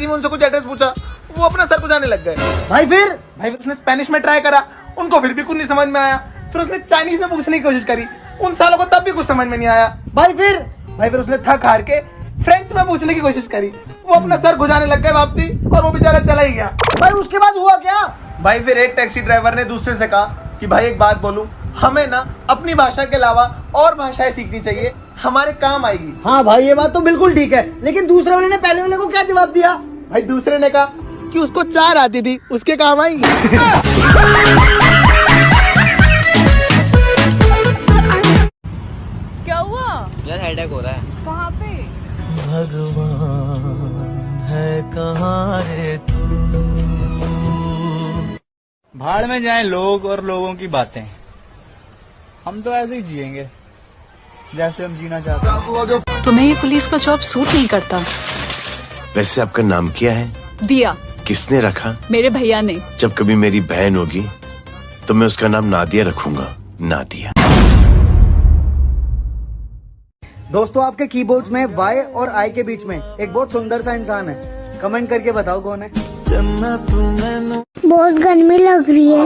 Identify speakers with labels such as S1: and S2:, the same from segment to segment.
S1: में उनसे कुछ एड्रेस पूछा, वो अपना सर खुजाने लग गए। भाई फिर उसने स्पेनिश में ट्राई करा, उनको फिर भी कुछ नहीं समझ में आया। फिर उसने चाइनीज में पूछने की कोशिश करी, उन सालों को तब भी कुछ समझ में नहीं आया। भाई फिर उसने थक हार के फ्रेंच में पूछने की कोशिश करी, वो अपना सर खुजाने लग गए वापसी, और वो बेचारा चला ही गया।
S2: भाई उसके बाद हुआ क्या?
S1: भाई फिर एक टैक्सी ड्राइवर ने दूसरे से कहा कि भाई एक बात बोलूं, हमें ना अपनी भाषा के अलावा और भाषाएं सीखनी चाहिए, हमारे काम आएगी।
S2: हाँ भाई ये बात तो बिल्कुल ठीक है, लेकिन दूसरे वाले ने पहले वाले को क्या जवाब दिया?
S1: भाई दूसरे ने कहा कि उसको 4 आती थी, उसके काम आएगी।
S3: क्या हुआ
S4: यार? हेडेक हो रहा है।
S3: कहाँ पे?
S5: भगवान है कहाँ रे तू।
S6: भाड़ में जाएं लोग और लोगों की बातें, हम तो ऐसे ही जिएंगे जैसे हम जीना चाहते हैं।
S3: तुम्हें ये पुलिस का जॉब सूट नहीं करता।
S7: वैसे आपका नाम क्या है?
S3: दिया।
S7: किसने रखा?
S3: मेरे भैया ने।
S7: जब कभी मेरी बहन होगी तो मैं उसका नाम नादिया रखूंगा, नादिया।
S2: दोस्तों आपके कीबोर्ड्स में Y और I के बीच में एक बहुत सुंदर सा इंसान है, कमेंट करके बताओ कौन है।
S8: बहुत गर्मी लग रही है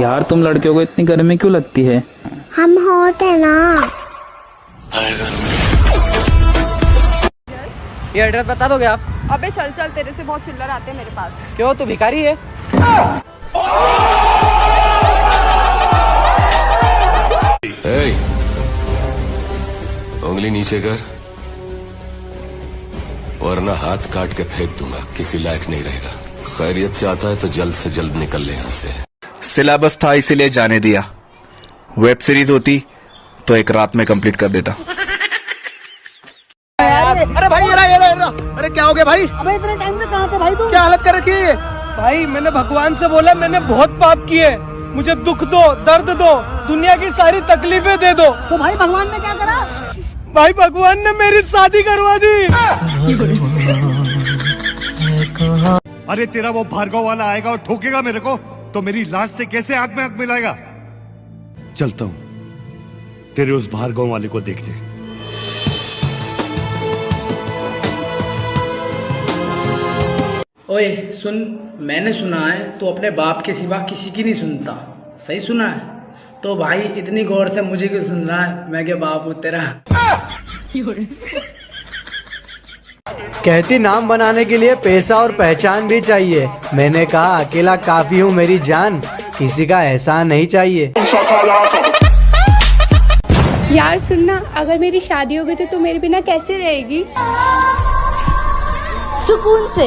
S4: यार तुम लड़कियों को इतनी गर्मी क्यों लगती है?
S8: हम हॉट है ना।
S4: ये एड्रेस बता दोगे आप?
S3: अबे चल चल, तेरे से बहुत चिल्लर आते हैं मेरे पास।
S4: क्यों, तू भिखारी है?
S9: उंगली नीचे कर, वरना हाथ काट के फेंक दूंगा, किसी लायक नहीं रहेगा। खैरियत चाहता है तो जल्द से जल्द निकल ले यहाँ से।
S10: सिलेबस था इसीलिए जाने दिया, वेब सीरीज होती तो एक रात में कंप्लीट कर देता।
S1: अरे भाई ये रहा। अरे क्या हो गया भाई?
S2: अबे इतने टाइम में कहाँ थे भाई तुम?
S1: क्या हालत कर रखी है?
S6: भाई मैंने भगवान से बोला मैंने बहुत पाप किए, मुझे दुख दो, दर्द दो, दुनिया की सारी तकलीफें दे दो।
S2: तो भाई भगवान ने क्या करा?
S6: भाई भगवान ने मेरी शादी करवा दी।
S11: अरे तेरा वो भार्गव वाला आएगा और ठोकेगा मेरे को, तो मेरी लाश से कैसे आंख में आंख मिलाएगा? चलता हूँ तेरे उस भार्गव वाले को देखने।
S4: ओए सुन, मैंने सुना है तू अपने बाप के सिवा किसी की नहीं सुनता। सही सुना है? तो भाई इतनी गौर से मुझे क्यों सुन रहा है? मैं क्या बाप हूँ तेरा?
S5: कहती नाम बनाने के लिए पैसा और पहचान भी चाहिए। मैंने कहा अकेला काफी हूँ मेरी जान, किसी का एहसान नहीं चाहिए।
S3: यार सुनना, अगर मेरी शादी हो गई तो तू मेरे बिना कैसे रहेगी?
S8: सुकून से।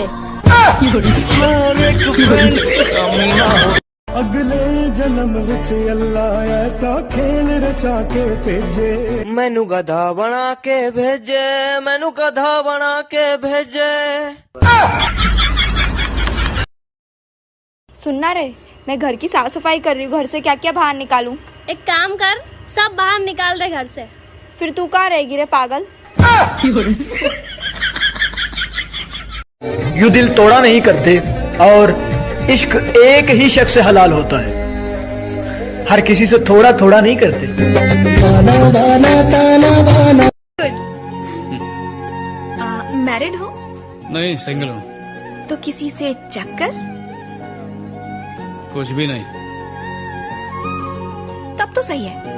S5: अगले जन्म विच अल्लाह ऐसा खेल रचा के भेजे,
S4: मैनू गधा बना के भेजे, मैनू गधा बना के भेजे।
S3: सुनना रे, मैं घर की साफ सफाई कर रही हूँ, घर से क्या क्या बाहर निकालूं?
S8: एक काम कर, सब बाहर निकाल दे घर से।
S3: फिर तू कहाँ रहेगी रे पागल?
S5: यूं दिल तोड़ा नहीं करते, और इश्क एक ही शख्स से हलाल होता है, हर किसी से थोड़ा थोड़ा नहीं करते।
S3: मैरिड हो?
S6: नहीं, सिंगल हूँ।
S3: तो किसी से चक्कर?
S6: कुछ भी नहीं।
S3: तब तो सही है।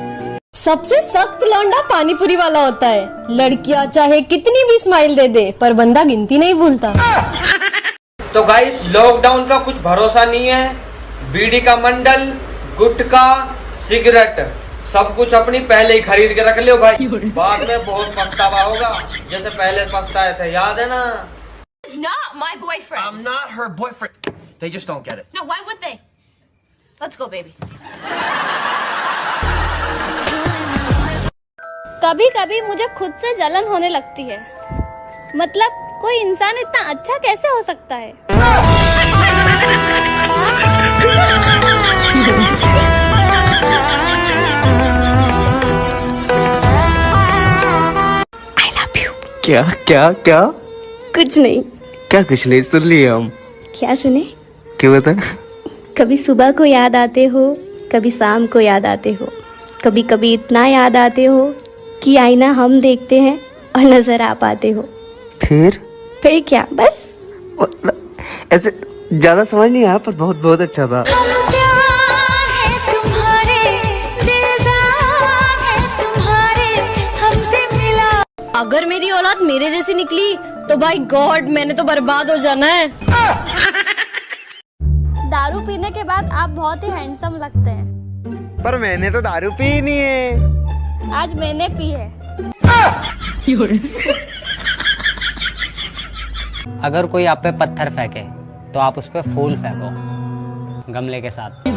S8: सबसे सख्त लौंडा पानीपुरी वाला होता है। लड़कियां चाहे कितनी भी स्माइल दे दे, पर बंदा गिनती नहीं भूलता।
S4: तो गाइस लॉकडाउन का कुछ भरोसा नहीं है। बीड़ी का मंडल, गुटखा, सिगरेट सब कुछ अपनी पहले ही खरीद के रख लो भाई, बाद में बहुत पछतावा होगा, जैसे पहले पछताए थे, याद है ना?
S3: He's not my boyfriend.
S4: I'm not her boyfriend. They just don't get it.
S3: No, why would they? Let's go, baby.
S8: कभी कभी मुझे खुद से जलन होने लगती है। मतलब कोई इंसान इतना अच्छा कैसे हो सकता है?
S3: I love you.
S5: क्या क्या क्या?
S8: कुछ नहीं।
S5: क्या कुछ नहीं, सुन लिए हम।
S8: क्या सुने?
S5: क्यों बता?
S8: कभी सुबह को याद आते हो, कभी शाम को याद आते हो, कभी कभी इतना याद आते हो कि आईना हम देखते हैं और नजर आ पाते हो।
S5: फिर
S8: क्या? बस
S12: ऐसे ज्यादा समझ नहीं आया पर बहुत बहुत अच्छा था।
S13: अगर मेरी औलाद मेरे जैसी निकली तो भाई गॉड मैंने तो बर्बाद हो जाना है।
S8: दारू पीने के बाद आप बहुत ही हैंडसम लगते हैं।
S12: पर मैंने तो दारू पी ही नहीं है।
S8: आज मैंने पी है।
S14: अगर कोई आप पे पत्थर फेंके तो आप उस पे फूल फेंको गमले के साथ।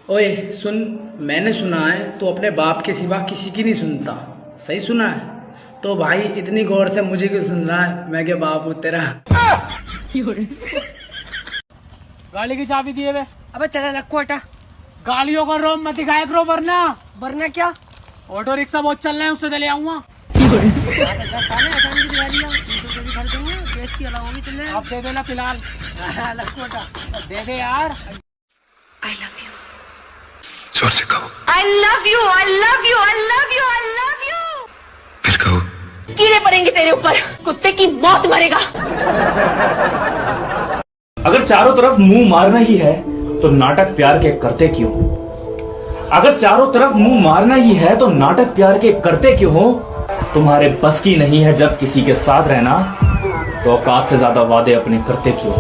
S5: ओए सुन, मैंने सुना है तो अपने बाप के सिवा किसी की नहीं सुनता। सही सुना है? तो भाई इतनी गौर से मुझे क्यों सुन रहा है? मैं क्या बाप हूँ तेरा?
S15: गाड़ी की चाबी दिए वे।
S13: अबे चला लक्कू हटा।
S15: गालियों का रोम मत दिखाया करो वरना
S13: क्या?
S15: ऑटो रिक्शा बहुत चल रहे हैं, उससे ले आऊंगा। आप दे देना फिलहाल। दे दे यार।
S13: I love you.
S9: जोर से कहो।
S13: I love you. I love you. I love you. I love you.
S9: फिर कहो।
S13: कीड़े पड़ेंगे तेरे ऊपर, कुत्ते की मौत मरेगा।
S16: अगर चारों तरफ मुंह मारना ही है तो नाटक प्यार के करते क्यों? अगर चारों तरफ मुंह मारना ही है तो नाटक प्यार के करते क्यों हो? तुम्हारे बस की नहीं है जब किसी के साथ रहना तो औकात से ज्यादा वादे अपने करते क्यों?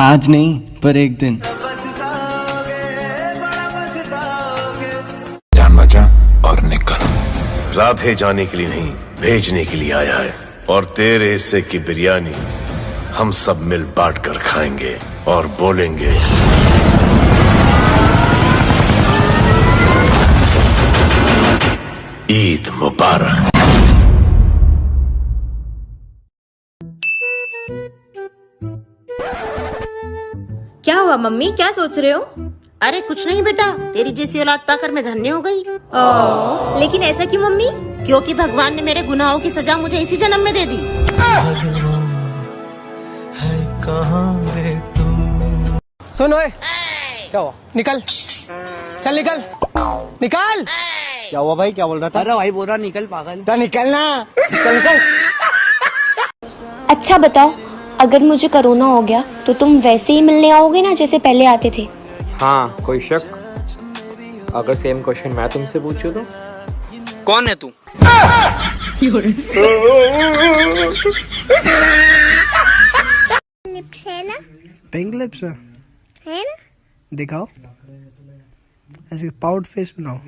S17: आज नहीं पर एक दिन।
S7: जान बचा और निकल। राधे जाने के लिए नहीं, भेजने के लिए आया है। और तेरे हिस्से की बिरयानी हम सब मिल बांट कर खाएंगे और बोलेंगे ईद मुबारक।
S13: क्या हुआ मम्मी, क्या सोच रहे हो?
S18: अरे कुछ नहीं बेटा, तेरी जैसी औलाद पाकर मैं धन्य हो गई।
S13: लेकिन ऐसा क्यों मम्मी?
S18: क्योंकि भगवान ने मेरे गुनाहों की सजा मुझे इसी जन्म में दे दी।
S5: सुन ओए, क्या हुआ? निकल, चल निकल, निकल।
S2: क्या हुआ भाई, क्या बोल रहा था?
S5: अरे भाई बोल रहा निकल पागल।
S2: तो निकलना, निकल।
S8: अच्छा बताओ, अगर मुझे कोरोना हो गया तो तुम वैसे ही मिलने आओगे ना जैसे पहले आते थे?
S19: हाँ, कोई शक? अगर सेम क्वेश्चन मैं तुमसे पूछूं तो कौन है तू?
S20: लिप्स है ना?
S5: पिंक लिप्स
S20: है ना?
S5: दिखाओ, ऐसे पाउड फेस बनाओ।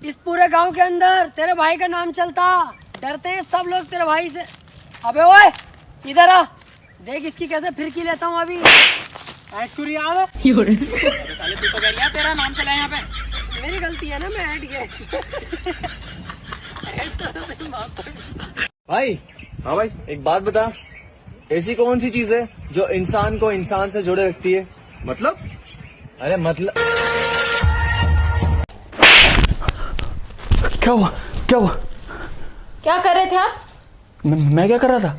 S13: इस पूरे गांव के अंदर तेरे भाई का नाम चलता, डरते हैं सब लोग तेरे भाई से। अबे ओए इधर आ, देख इसकी कैसे फिरकी लेता हूँ अभी।
S15: ऐड क्यों नहीं आवे? साले तू तो कह लिया तेरा नाम चला यहाँ पे।
S13: मेरी गलती है ना, मैं ऐड किया।
S2: भाई, हाँ भाई, एक बात बता, ऐसी कौन सी चीज है जो इंसान को इंसान से जोड़े रखती है? मतलब? अरे मतलब
S5: क्या हुआ? क्या हुआ?
S13: क्या कर रहे थे आप?
S5: मैं क्या कर रहा था?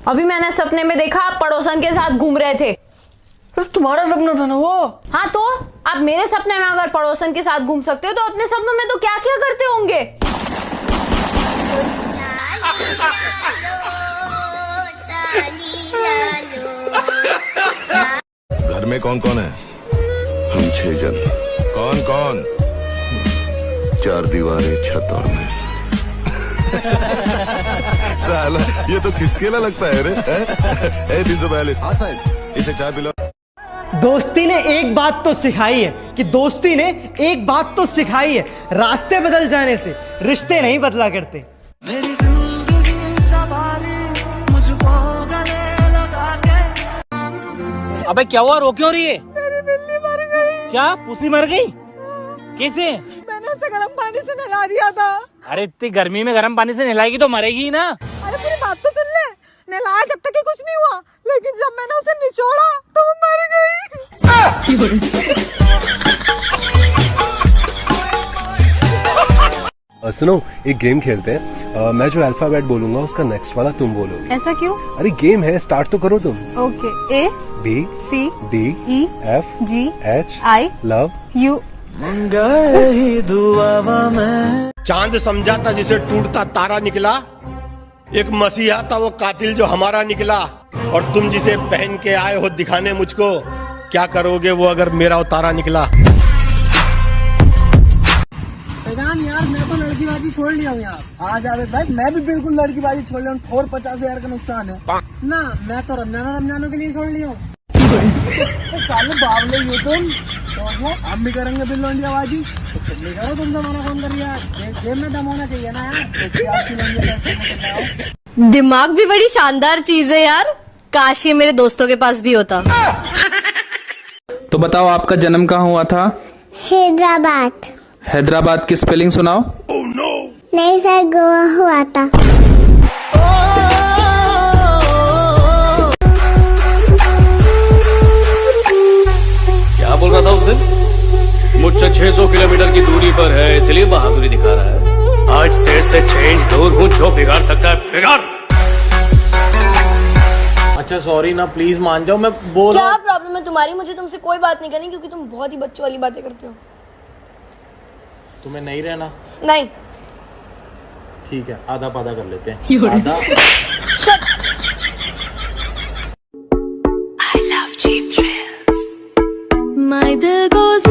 S13: अभी मैंने सपने में देखा आप पड़ोसन के साथ घूम रहे थे।
S5: तो तुम्हारा सपना था ना वो?
S13: हाँ तो आप मेरे सपने में अगर पड़ोसन के साथ घूम सकते हो तो अपने सपनों में तो क्या क्या करते होंगे?
S9: घर में कौन कौन है? हम 6 जन। कौन कौन? 4 दीवारें, छत और मैं। साला ये तो किसकेला लगता है रे? 342। हाँ साहब, इसे चाय पिलाओ।
S5: दोस्ती ने एक बात तो सिखाई है कि दोस्ती ने एक बात तो सिखाई है, रास्ते बदल जाने से रिश्ते नहीं बदला करते।
S21: मेरी जिंदगी सवारी मुझको गले लगा के।
S15: अबे क्या हुआ, रो क्यों रही है?
S21: मेरी बिल्ली मर गई।
S15: क्या पुसी मर गई? कैसे?
S21: मैंने उसे गर्म पानी से नहला दिया था।
S15: अरे इतनी गर्मी में गर्म पानी से नहलाएगी तो मरेगी ही ना।
S21: अरे पूरी बात तो सुन ले, नहलाया जब तक ही कुछ नहीं हुआ, लेकिन जब मैंने उसे निचोड़ा तो वो मर गई।
S22: सुनो, एक गेम खेलते हैं। मैं जो अल्फाबेट बोलूंगा उसका नेक्स्ट वाला तुम बोलोगे।
S23: ऐसा क्यों?
S22: अरे गेम है, स्टार्ट तो करो तुम।
S23: Okay. A
S22: B
S23: C
S22: D
S23: E
S22: F
S23: G
S22: H
S23: I
S22: love
S23: you.
S21: दुआवा में
S11: चांद समझा था जिसे टूटता तारा निकला, एक मसीहा था वो कातिल जो हमारा निकला, और तुम जिसे पहन के आए हो दिखाने मुझको, क्या करोगे वो अगर मेरा उतारा निकला?
S5: यार मैं तो लड़कीबाजी छोड़ लिया हूँ यार। आज आवेद भाई मैं भी बिल्कुल लड़कीबाजी छोड़ लिया हूँ। और 50,000 का नुकसान है ना। मैं तो रमजानों के लिए छोड़ लिया हूँ। तो साले बावले यूं तुम तो हम भी करेंगे बिल्लो इंडियाबाजी, तो तुम भी करो। तुम तो हमारा काम कर यार, जेब में दम होना चाहिए ना यार।
S10: दिमाग भी बड़ी शानदार चीज है यार, काश ये मेरे दोस्तों के पास भी होता।
S20: तो बताओ आपका जन्म कहाँ हुआ था?
S23: हैदराबाद।
S20: हैदराबाद की स्पेलिंग सुनाओ।
S23: नहीं सर, गोवा हुआ था।
S24: क्या बोल रहा था उस दिन? मुझसे 600 किलोमीटर की दूरी पर है इसलिए बहादुरी दिखा रहा है। आज तेरे से 6 इंच दूर हूँ, जो बिगाड़ सकता है बिगाड़।
S6: अच्छा सॉरी ना, प्लीज मान जाओ, मैं बोल रहा
S10: क्या प्रॉब्लम है तुम्हारी? मुझे तुमसे कोई बात नहीं करनी क्योंकि तुम बहुत ही बच्चों वाली बातें करते हो।
S6: तुम्हें नहीं रहना?
S10: नहीं।
S6: ठीक है, आधा पाधा कर लेते हैं। आधा।
S23: I love cheap thrills. My दिल goes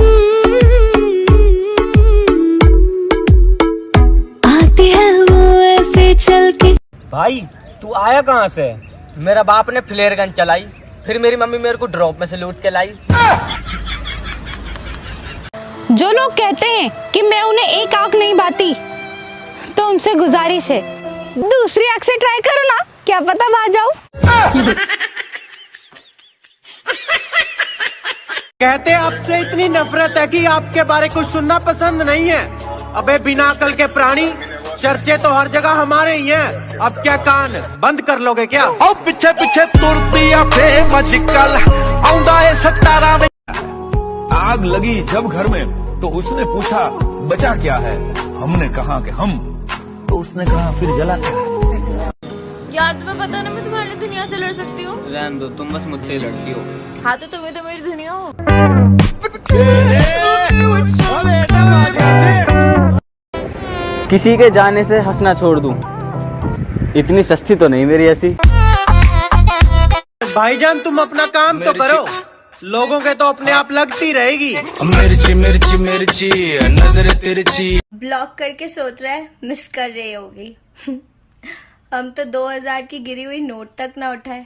S23: आती है वो ऐसे चल के।
S5: भाई तू आया कहाँ से?
S4: मेरा बाप ने फ्लेयर गन चलाई, फिर मेरी मम्मी मेरे को ड्रॉप में से लूट के लाई।
S3: जो लोग कहते हैं कि मैं उन्हें एक आंख नहीं भाती, तो उनसे गुजारिश है दूसरी आंख से ट्राई करो ना, क्या पता भा जाऊं।
S5: कहते आपसे इतनी नफरत है कि आपके बारे कुछ सुनना पसंद नहीं है। अबे बिना अकल के प्राणी, चर्चे तो हर जगह हमारे ही हैं। अब क्या कान बंद कर लोगे क्या?
S25: आओ पीछे पीछे तुरती फेमजिकल आउंदा है 17 में।
S26: आग लगी जब घर में तो उसने पूछा बचा क्या है, हमने कहा कि हम, तो उसने कहा फिर जला क्या है।
S27: यार तुम्हें पता ना मैं तुम्हारे लिए दुनिया से लड़ सकती हूँ।
S14: रहने दो, तुम बस मुझसे लड़ती हो।
S27: हाँ तो तुम्हें तो मेरी दुनिया हो।
S14: किसी के जाने से हंसना छोड़ दूं, इतनी सस्ती तो नहीं मेरी ऐसी।
S5: भाईजान तुम अपना काम तो करो, लोगों के तो अपने आप लगती रहेगी।
S25: मिर्ची मिर्ची मिर्ची नजर तिरछी।
S27: ब्लॉक करके सोच रहा है मिस कर रही होगी। हम तो 2000 की गिरी हुई नोट तक ना उठाए,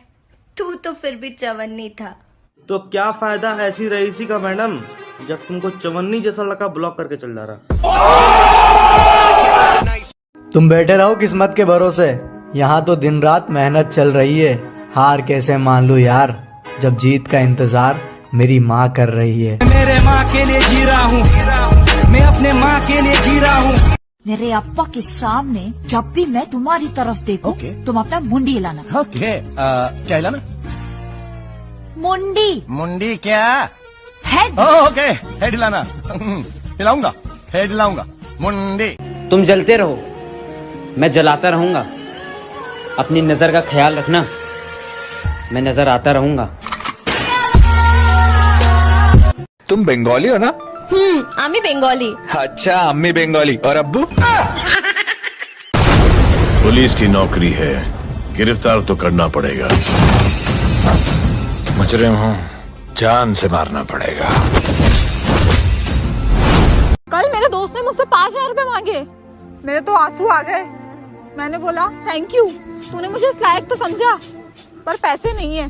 S27: तू तो फिर भी चवन्नी था।
S5: तो क्या फायदा ऐसी रईसी का मैडम, जब तुमको चवन्नी जैसा लगा ब्लॉक करके चल जा रहा।
S28: तुम बैठे रहो किस्मत के भरोसे, यहाँ तो दिन रात मेहनत चल रही है। हार कैसे मान लूं यार, जब जीत का इंतजार मेरी माँ कर रही है।
S25: मेरे माँ के लिए जी रहा हूँ, मैं अपने माँ के लिए जी रहा हूँ।
S29: मेरे अप्पा के सामने जब भी मैं तुम्हारी तरफ देखूं, तुम अपना मुंडी हिलाना।
S25: क्या हिलाना?
S29: मुंडी।
S25: मुंडी क्या?
S29: हेड।
S25: ओके, हेड हिलाना। हिलाऊंगा, हेड हिलाऊंगा, मुंडी।
S14: तुम जलते रहो, मैं जलाता रहूंगा। अपनी नजर का ख्याल रखना, मैं नजर आता रहूंगा।
S25: तुम बंगाली हो ना?
S10: आमी बंगाली।
S25: अच्छा, अम्मी बंगाली और अब्बू?
S7: पुलिस की नौकरी है, गिरफ्तार तो करना पड़ेगा।
S25: मुजरिम हूँ, जान से मारना पड़ेगा।
S21: कल मेरे दोस्त ने मुझसे 5000 रुपए मांगे, मेरे तो आंसू आ गए। मैंने बोला थैंक यू, तूने मुझे इस लायक तो समझा, पर पैसे नहीं है।